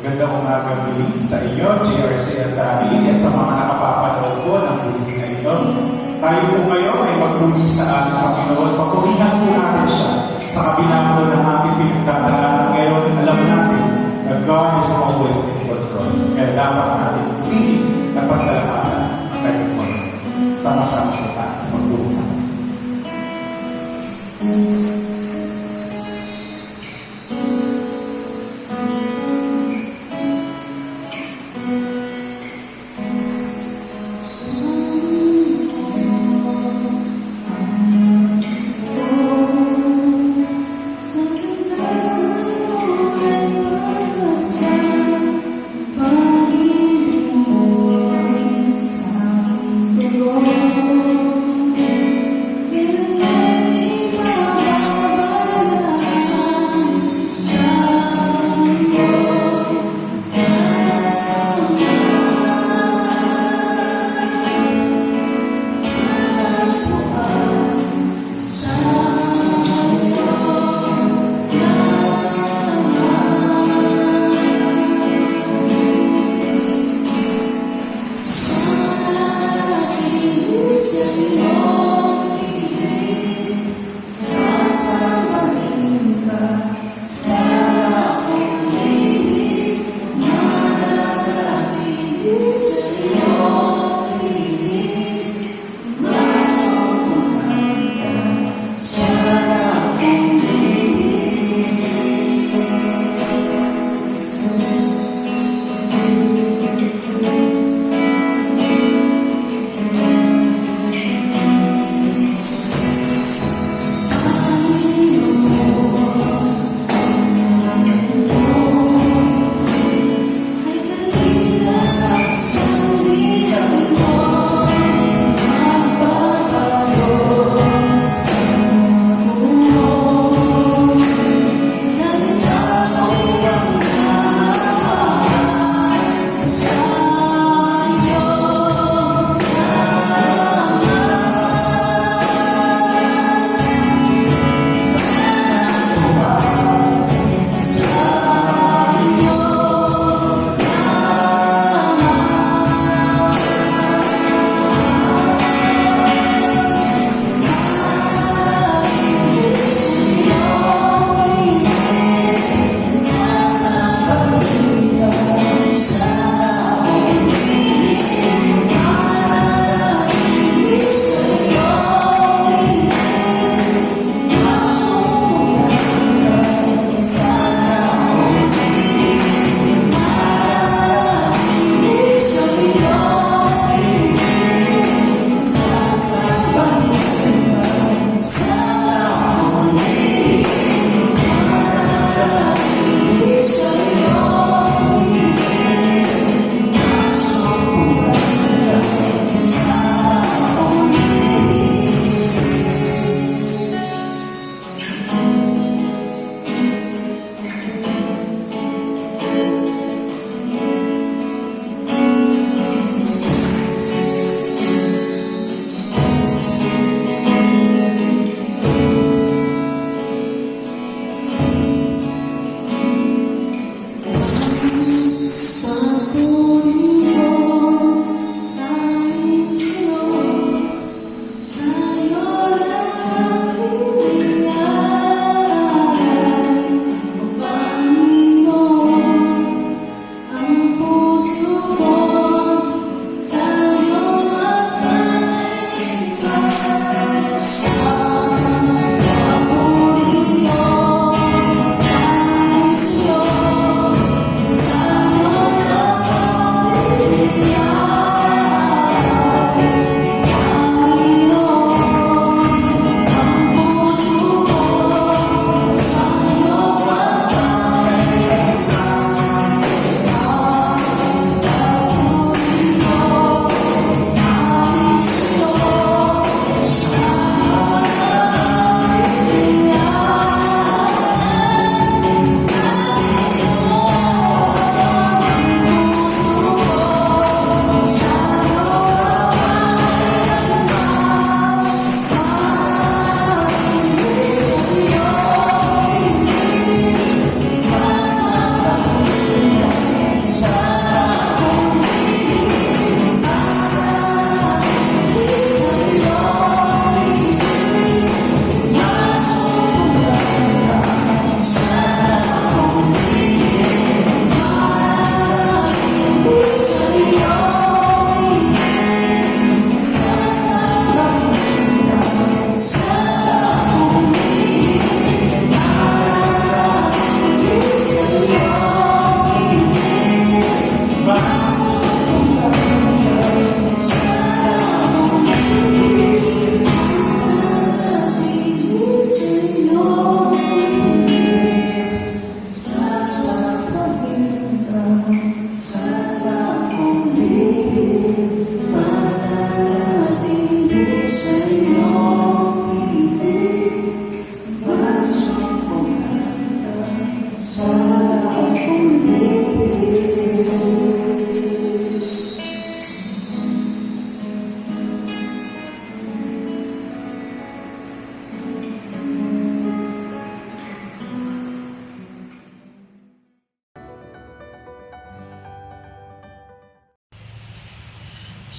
Magandang umaga muli sa inyo, JRCF family, at sa mga nakapapanood po ng video na ito. Tayo po kayo ay magpuli sa ating Panginoon. Papurihan po natin siya sa kabila po ng ating pinagdadaanan. Ngayon, alam natin na God is always in control. Kaya dapat natin purihin na pasalamatan ang kanyang mga. Sama-sama po tayo magpuli sa atin. Panginoon,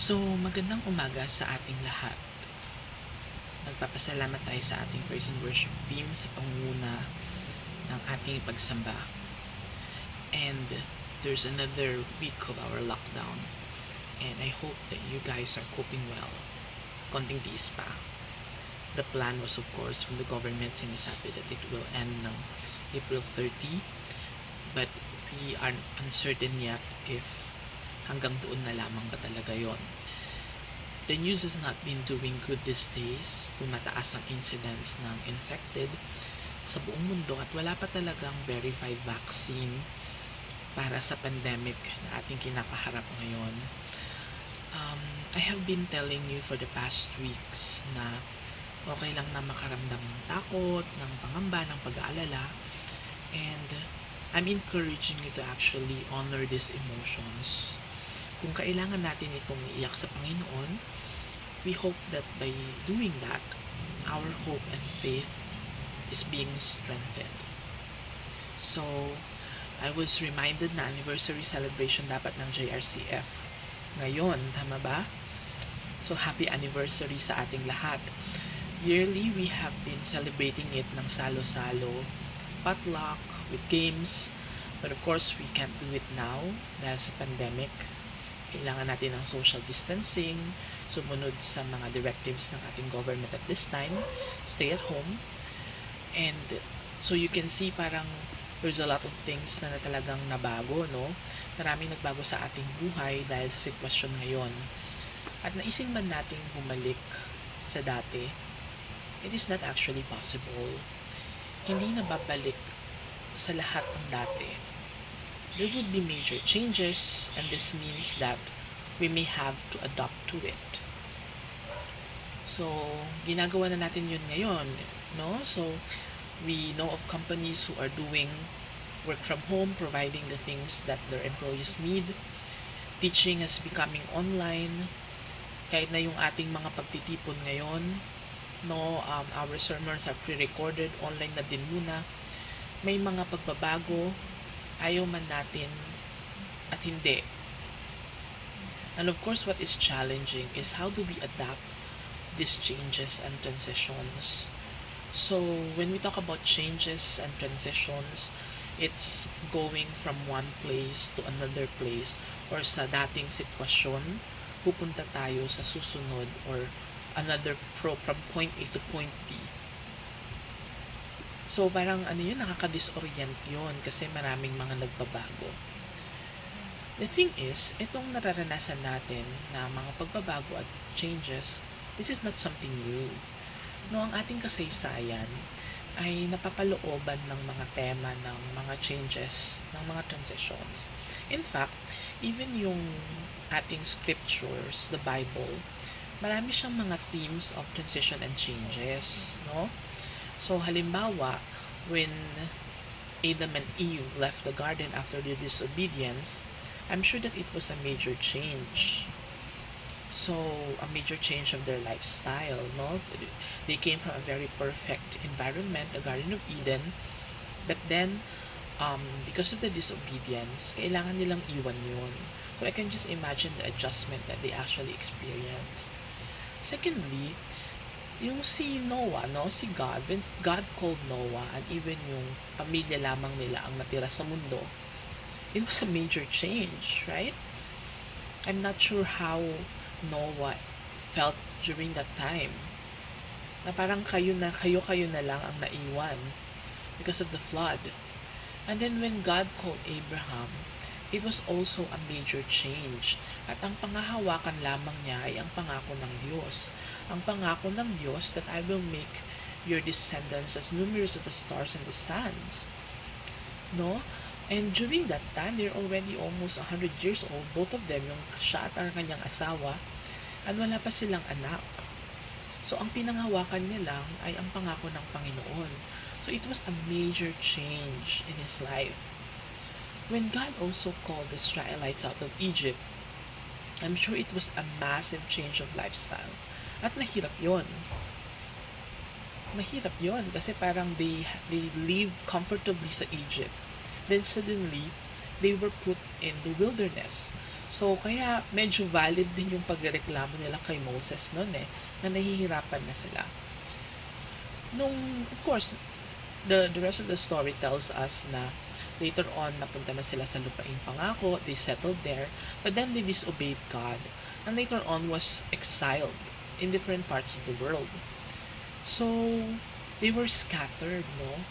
So, magandang umaga sa ating lahat. Nagpapasalamat tayo sa ating praise and worship team sa pangunguna ng ating pagsamba. And there's another week of our lockdown. And I hope that you guys are coping well. Konting tiis pa. The plan was of course from the government sinasabi that it will end ng April 30. But we are uncertain yet if hanggang doon na lamang ba talaga yon. The news has not been doing good these days. Tumataas ang incidence ng infected sa buong mundo at wala pa talagang verified vaccine para sa pandemic na ating kinakaharap ngayon. I have been telling you for the past weeks na okay lang na makaramdam ng takot, ng pangamba, ng pag-aalala, and I'm encouraging you to actually honor these emotions. Kung kailangan natin itong iiyak sa Panginoon, we hope that by doing that, our hope and faith is being strengthened. So, I was reminded na anniversary celebration dapat ng JRCF ngayon, tama ba? So, happy anniversary sa ating lahat. Yearly, we have been celebrating it ng salo-salo, potluck, with games, but of course, we can't do it now dahil sa pandemic. Kailangan natin ng social distancing, sumunod sa mga directives ng ating government at this time, stay at home. And so you can see parang there's a lot of things na talagang nabago, no? Maraming nagbago sa ating buhay dahil sa sitwasyon ngayon. At naising man nating bumalik sa dati, it is not actually possible. Hindi na babalik sa lahat ng dati. There would be major changes, and this means that we may have to adapt to it. So, ginagawa na natin yun ngayon, no? So, we know of companies who are doing work from home, providing the things that their employees need. Teaching is becoming online. Kahit na yung ating mga pagtitipon ngayon, no, our sermons are pre-recorded, online na din muna. May mga pagbabago, ayaw man natin at hindi. And of course, what is challenging is how do we adapt these changes and transitions. So, when we talk about changes and transitions, it's going from one place to another place, or sa dating sitwasyon, pupunta tayo sa susunod or another from point A to point B. So, parang nakaka-disorient yun kasi maraming mga nagbabago. The thing is, itong nararanasan natin na mga pagbabago at changes, this is not something new. No, ang ating kasaysayan ay napapalooban ng mga tema ng mga changes, ng mga transitions. In fact, even yung ating scriptures, the Bible, marami siyang mga themes of transition and changes, no? So, halimbawa, when Adam and Eve left the garden after their disobedience, I'm sure that it was a major change. So, a major change of their lifestyle, no? They came from a very perfect environment, the Garden of Eden, but then, because of the disobedience, kailangan nilang iwan yun. So, I can just imagine the adjustment that they actually experienced. Secondly, yung si Noah, no, si God, when God called Noah, and even yung pamilya lamang nila ang natira sa mundo, it was a major change, right? I'm not sure how Noah felt during that time. Na parang kayo na lang ang naiwan because of the flood. And then when God called Abraham, it was also a major change. At ang pangahawakan lamang niya ay ang pangako ng Diyos. Ang pangako ng Diyos that I will make your descendants as numerous as the stars and the sands. No? And during that time, they're already almost 100 years old. Both of them, yung siya at ang kanyang asawa, at wala pa silang anak. So, ang pinanghawakan niya lang ay ang pangako ng Panginoon. So, it was a major change in his life. When God also called the Israelites out of Egypt, I'm sure it was a massive change of lifestyle. At mahirap yon. Mahirap yon kasi parang they lived comfortably sa Egypt. Then suddenly, they were put in the wilderness. So, kaya medyo valid din yung pagreklamo nila kay Moses noon na nahihirapan na sila. Of course, the rest of the story tells us na later on, napunta na sila sa lupaing pangako, they settled there, but then they disobeyed God, and later on was exiled in different parts of the world. So, they were scattered, no?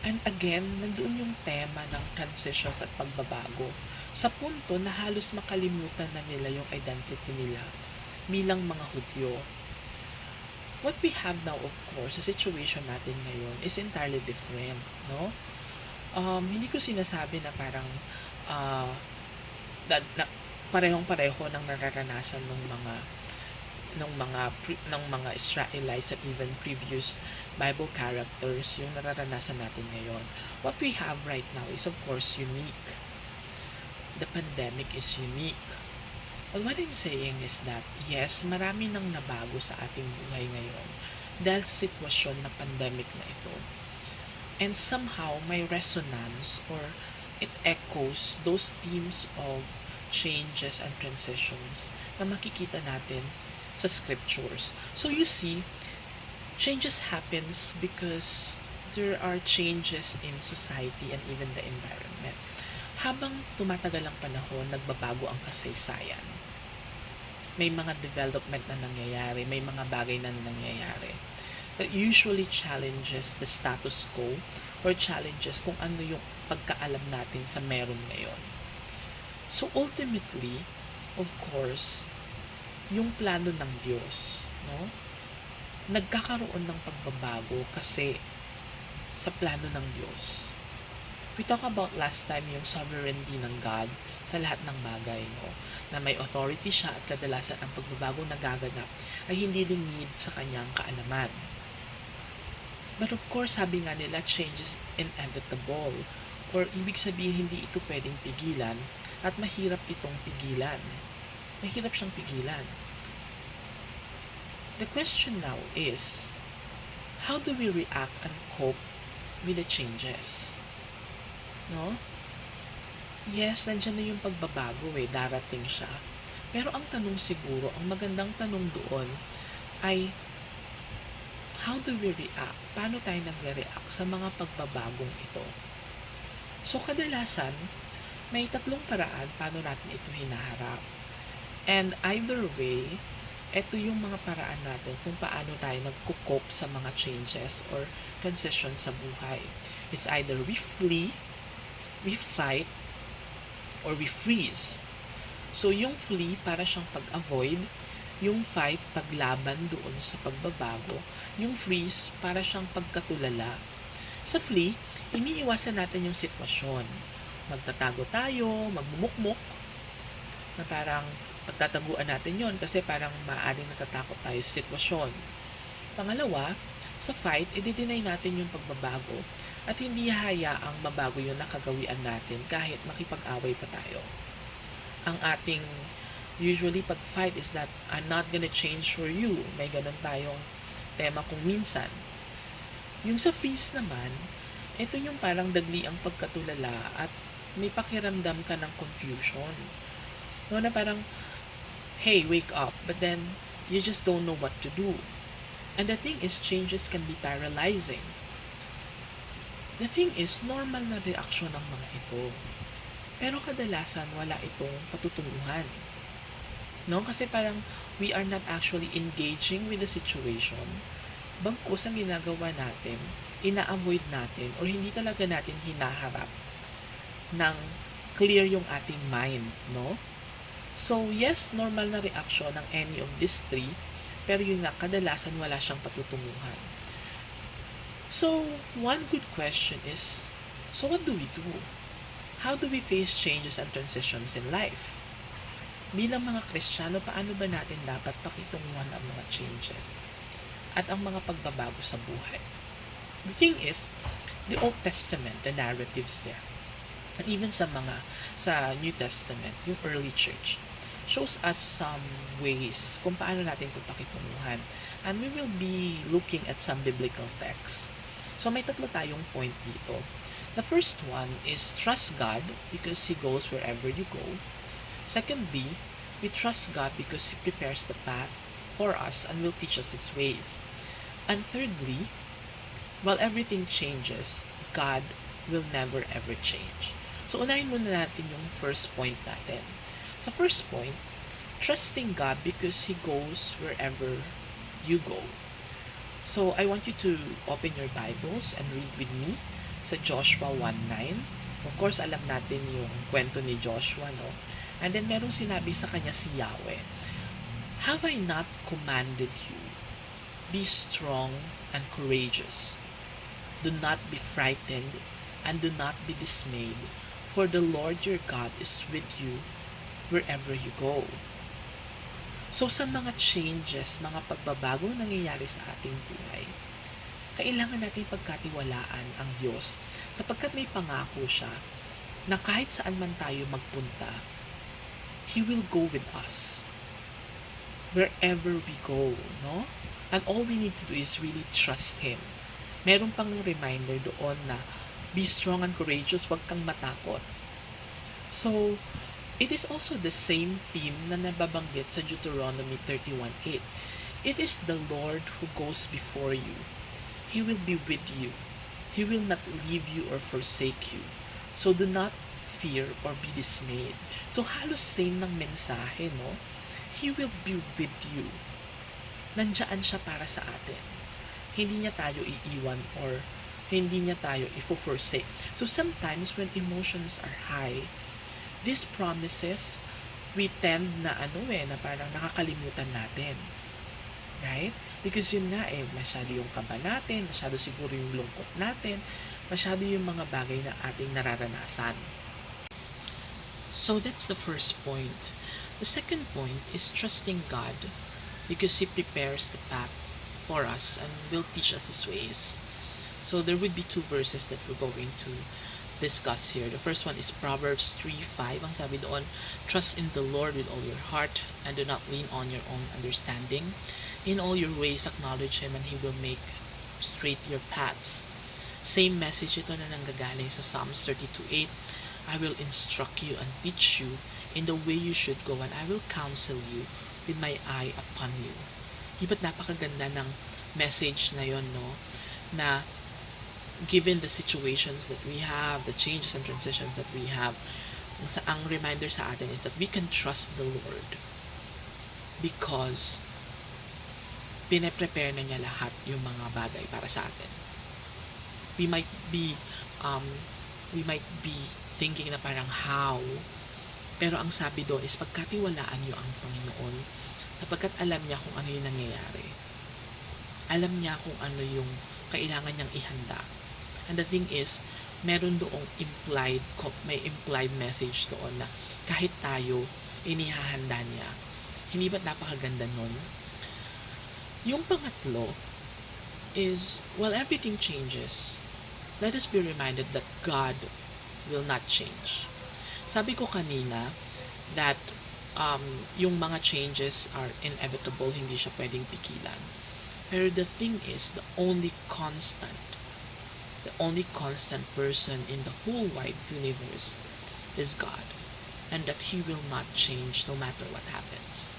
And again, nandoon yung tema ng transitions at pagbabago sa punto na halos makalimutan na nila yung identity nila bilang mga Hudyo. What we have now, of course, sa situation natin ngayon is entirely different, no? Hindi ko sinasabi na parang parehong-pareho ng nararanasan ng mga Israelites at even previous Bible characters yung nararanasan natin ngayon. What we have right now is of course unique. The pandemic is unique. But what I'm saying is that, yes, marami nang nabago sa ating buhay ngayon dahil sa sitwasyon na pandemic na ito. And somehow, may resonance or it echoes those themes of changes and transitions na makikita natin sa scriptures. So you see, changes happens because there are changes in society and even the environment. Habang tumatagal ang panahon, nagbabago ang kasaysayan. May mga development na nangyayari, may mga bagay na nangyayari that usually challenges the status quo or challenges kung ano yung pagkaalam natin sa meron ngayon. So ultimately, of course, yung plano ng Diyos, no? Nagkakaroon ng pagbabago kasi sa plano ng Diyos. We talk about last time yung sovereignty ng God sa lahat ng bagay, no? Na may authority siya at kadalasan ang pagbabago na gaganap ay hindi lingid sa kanyang kaalaman. But of course, sabi nga nila, change is inevitable. Or ibig sabihin, hindi ito pwedeng pigilan at mahirap itong pigilan. Mahirap siyang pigilan. The question now is, how do we react and cope with the changes? No? Yes, nandiyan na yung pagbabago darating siya. Pero ang tanong siguro, ang magandang tanong doon ay, how do we react? Paano tayo nag-react sa mga pagbabagong ito? So, kadalasan, may tatlong paraan paano natin ito hinaharap. And either way, ito yung mga paraan natin kung paano tayo nag-cope sa mga changes or transitions sa buhay. It's either we flee, we fight, or we freeze. So, yung flee para siyang pag-avoid, yung fight, paglaban doon sa pagbabago, yung freeze para siyang pagkatulala. Sa flee, iniiwasan natin yung sitwasyon. Magtatago tayo, magmumukmuk, na parang pagtataguan natin yon kasi parang maaaring natatakot tayo sa sitwasyon. Pangalawa, sa fight, i-deny natin yung pagbabago at hindi hayaang mabago yung nakagawian natin kahit makipag-away pa tayo. Ang ating usually pag-fight is that I'm not gonna change for you. May ganun tayong tema kung minsan. Yung sa freeze naman, ito yung parang dagli ang pagkatulala at may pakiramdam ka ng confusion. No, na parang, hey, wake up, but then you just don't know what to do. And the thing is, changes can be paralyzing. The thing is, normal na reaksyon ng mga ito. Pero kadalasan, wala itong patutunguhan. No? Kasi parang we are not actually engaging with the situation. Bagkus ang ginagawa natin, ina-avoid natin, or hindi talaga natin hinaharap ng clear yung ating mind. No? So, yes, normal na reaksyon ng any of these three, pero yun nga, kadalasan wala siyang patutunguhan. So, one good question is, so what do we do? How do we face changes and transitions in life? Bilang mga Kristiyano, paano ba natin dapat pakitunguhan ang mga changes at ang mga pagbabago sa buhay? The thing is, the Old Testament, the narratives there, and even sa New Testament, yung early church, shows us some ways kung paano natin ito pakitunguhan. And we will be looking at some biblical texts. So may tatlo tayong point dito. The first one is trust God because He goes wherever you go. Secondly, we trust God because He prepares the path for us and will teach us His ways. And thirdly, while everything changes, God will never ever change. So unahin muna natin yung first point natin. Sa first point, trusting God because He goes wherever you go. So I want you to open your Bibles and read with me sa Joshua 1:9. Of course, alam natin yung kwento ni Joshua, no? And then merong sinabi sa kanya si Yahweh, "Have I not commanded you? Be strong and courageous. Do not be frightened and do not be dismayed, for the Lord your God is with you wherever you go." So sa mga changes, mga pagbabago nangyayari sa ating buhay, kailangan natin pagkatiwalaan ang Diyos sapagkat may pangako siya na kahit saan man tayo magpunta, He will go with us wherever we go, no? And all we need to do is really trust Him. Meron pang reminder doon na be strong and courageous, huwag kang matakot. So, it is also the same theme na nababanggit sa Deuteronomy 31:8. It is the Lord who goes before you. He will be with you. He will not leave you or forsake you. So do not fear or be dismayed. So halos same ng mensahe, no? He will be with you. Nandiyan siya para sa atin. Hindi niya tayo iiwan or hindi niya tayo i-forsake. So sometimes when emotions are high, these promises, we tend na na parang nakakalimutan natin. Right? Because yun nga masyado yung kaba natin, masyado siguro yung lungkot natin, masyado yung mga bagay na ating nararanasan. So that's the first point. The second point is trusting God because He prepares the path for us and will teach us His ways. So there would be two verses that we're going to discuss here. The first one is Proverbs 3:5. Ang sabi doon, "Trust in the Lord with all your heart and do not lean on your own understanding. In all your ways acknowledge Him and He will make straight your paths." Same message ito na nanggagaling sa Psalms 32:8. "I will instruct you and teach you in the way you should go, and I will counsel you with my eye upon you." Di ba't napakaganda ng message na yon, no? Na given the situations that we have, the changes and transitions that we have, ang reminder sa atin is that we can trust the Lord because pine-prepare na niya lahat yung mga bagay para sa atin. We might be thinking na parang how, pero ang sabi doon is pagkatiwalaan niyo ang Panginoon sapagkat alam niya kung ano yung nangyayari. Alam niya kung ano yung kailangan niyang ihanda. And the thing is, meron doong may implied message doon na kahit tayo, inihahanda niya. Hindi ba't napakaganda nun? Yung pangatlo is, while everything changes, let us be reminded that God will not change. Sabi ko kanina that yung mga changes are inevitable, hindi siya pwedeng pigilan. Pero the thing is, the only constant person in the whole wide universe is God. And that He will not change no matter what happens.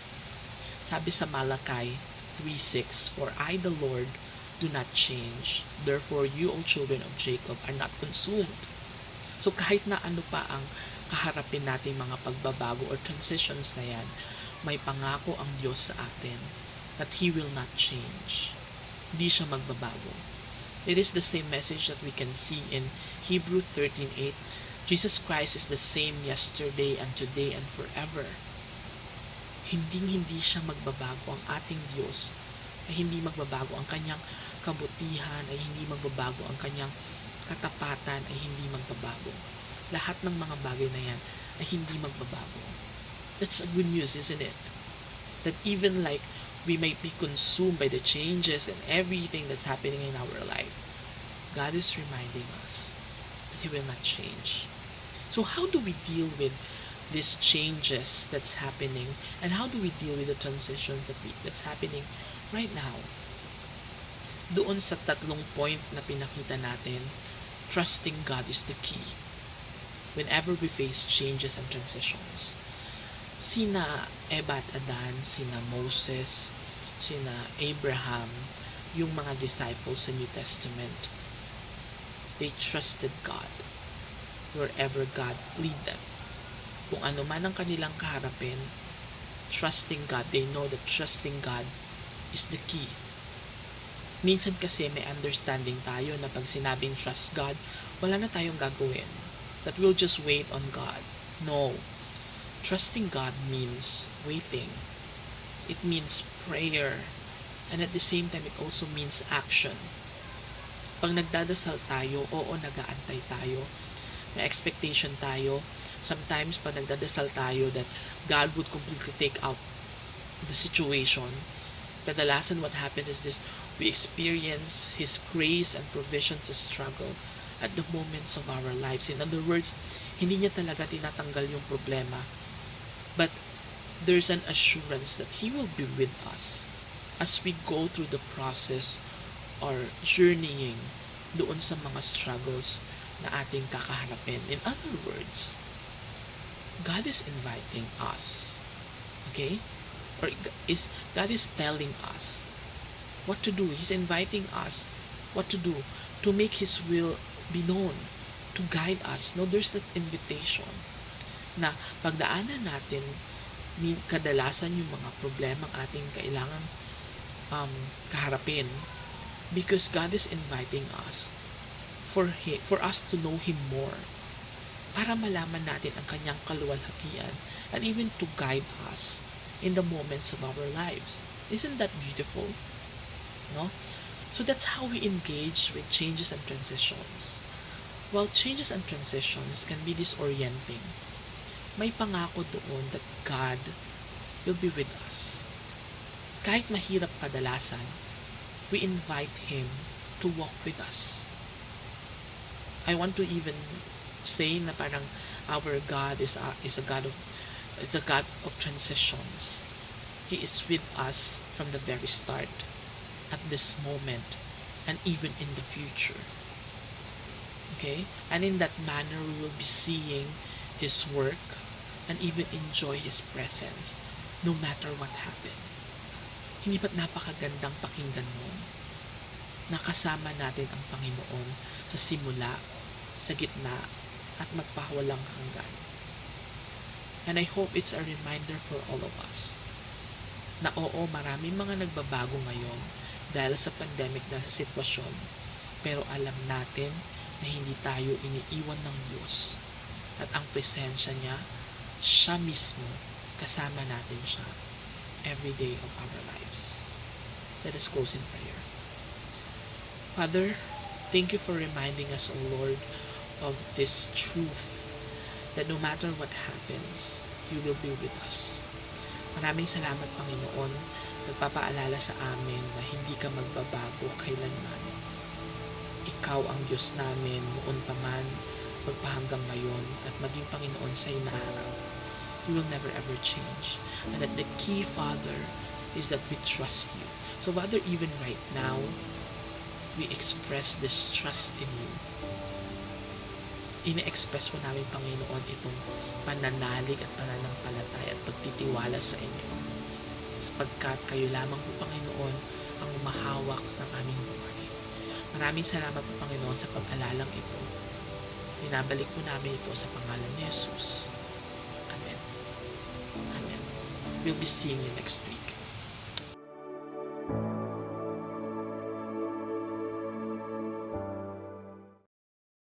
Sabi sa Malakay 3:6, "For I, the Lord, do not change. Therefore, you, O children of Jacob, are not consumed." So kahit na ano pa ang kaharapin nating mga pagbabago or transitions na yan, may pangako ang Diyos sa atin that He will not change. Hindi siya magbabago. It is the same message that we can see in Hebrew 13:8. Jesus Christ is the same yesterday and today and forever. Hindi siya magbabago. Ang ating Diyos ay hindi magbabago. Ang kanyang kabutihan ay hindi magbabago. Ang kanyang katapatan ay hindi magbabago. Lahat ng mga bagay na yan ay hindi magbabago. That's a good news, isn't it? That even like we might be consumed by the changes and everything that's happening in our life, God is reminding us that He will not change. So how do we deal with these changes that's happening, and how do we deal with the transitions that's happening right now? Doon sa tatlong point na pinakita natin, trusting God is the key whenever we face changes and transitions. Sina Eva at Adan, sina Moses, sina Abraham, yung mga disciples sa New Testament, they trusted God wherever God lead them. Kung ano man ang kanilang kaharapin, trusting God, they know that trusting God is the key. Minsan kasi may understanding tayo na pag sinabing trust God, wala na tayong gagawin. That we'll just wait on God. No. Trusting God means waiting. It means prayer. And at the same time, it also means action. Pag nagdadasal tayo, oo, nag-aantay tayo. May expectation tayo. Sometimes, pag nagdadasal tayo that God would completely take out the situation, kadalasan what happens is this, we experience His grace and provision sa struggle at the moments of our lives. In other words, hindi niya talaga tinatanggal yung problema. But there's an assurance that He will be with us as we go through the process or journeying doon sa mga struggles na ating kakaharapin. In other words, God is inviting us. Okay? Or God is telling us what to do. He's inviting us what to do to make His will be known, to guide us. No, there's that invitation na pagdaanan natin kadalasan yung mga problemang ating kailangan kaharapin, because God is inviting us for us to know Him more, para malaman natin ang kanyang kaluwalhatian and even to guide us in the moments of our lives. Isn't that beautiful? No? So that's how we engage with changes and transitions. While changes and transitions can be disorienting, may pangako doon that God will be with us. Kahit mahirap kadalasan, we invite Him to walk with us. I want to even say na parang our God is a God of transitions. He is with us from the very start, at this moment, and even in the future. Okay? And in that manner, we will be seeing His work and even enjoy His presence no matter what happened. Hindi ba't napakagandang pakinggan mo? Nakasama natin ang Panginoon sa simula, sa gitna, at magpawalang hanggan. And I hope it's a reminder for all of us na oo, maraming mga nagbabago ngayon dahil sa pandemic na sitwasyon, pero alam natin na hindi tayo iniiwan ng Diyos, at ang presensya niya, siya mismo, kasama natin siya every day of our lives. Let us close in prayer. Father, thank you for reminding us, O Lord, of this truth that no matter what happens, you will be with us. Maraming salamat, Panginoon, nagpapaalala sa amin na hindi ka magbabago kailanman. Ikaw ang Diyos namin noon pa man, magpahanggang ngayon, at maging Panginoon sa inaharap. You will never ever change. And that the key, Father, is that we trust you. So Father, even right now, we express this trust in you. Ine-express po namin, Panginoon, itong pananalig at pananampalataya at pagtitiwala sa inyo. Sapagkat kayo lamang po, Panginoon, ang umahawak ng aming buhay. Maraming salamat po, Panginoon, sa pag-alalang ito. Binabalik po namin ito sa pangalan ni Jesus. Amen. Amen. We'll be seeing you next week.